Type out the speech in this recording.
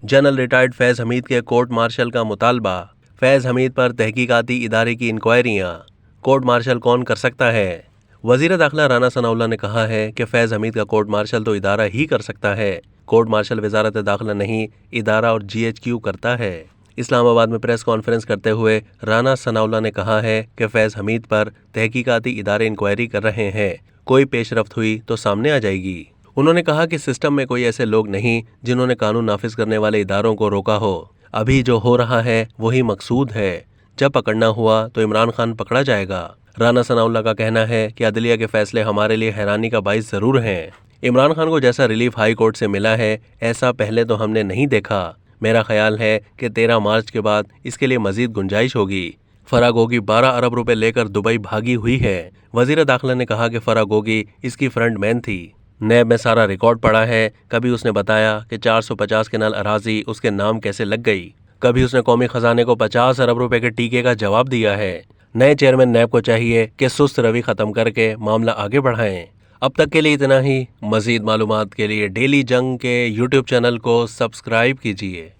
General retired फैज़ हमीद के court martial का मुतालबा। फैज़ हमीद पर तहकीकाती इदारे की इंक्वायरियाँ। कोर्ट मार्शल कौन कर सकता है? वज़ीर दाखिला राना सनाउल्लाह ने कहा है कि फैज़ हमीद का कोर्ट मार्शल तो इदारा ही कर सकता है। कोर्ट मार्शल वजारत दाखिला नहीं, इदारा और GHQ करता है। इस्लामाबाद में प्रेस कॉन्फ्रेंस करते हुए राना सनाउल्लाह ने कहा है कि फैज़ हमीद पर तहकीकाती इदारे इंक्वायरी कर रहे हैं, कोई पेशरफ्त हुई तो सामने आ जाएगी। उन्होंने कहा कि सिस्टम में कोई ऐसे लोग नहीं जिन्होंने कानून नाफिज करने वाले इदारों को रोका हो। अभी जो हो रहा है वही मकसूद है। जब पकड़ना हुआ तो इमरान खान पकड़ा जाएगा। राना सनाउल्लाह का कहना है कि अदलिया के फैसले हमारे लिए हैरानी का बाइस जरूर हैं। इमरान खान को जैसा रिलीफ हाई कोर्ट से मिला है ऐसा पहले तो हमने नहीं देखा। मेरा ख्याल है कि 13 मार्च के बाद इसके लिए मजीद गुंजाइश होगी। फराह गोगी 12 अरब रुपए लेकर दुबई भागी हुई है। वजीर दाखिला ने कहा कि फराह गोगी इसकी फ्रंट मैन थी। नैब में सारा रिकॉर्ड पड़ा है। कभी उसने बताया कि 450 कनाल अराजी उसके नाम कैसे लग गई, कभी उसने कौमी खजाने को 50 अरब रुपए के टीके का जवाब दिया है। नए चेयरमैन नैब को चाहिए कि सुस्त रवि खत्म करके मामला आगे बढ़ाएं। अब तक के लिए इतना ही। मजीद मालूमात के लिए डेली जंग के YouTube चैनल को सब्सक्राइब कीजिए।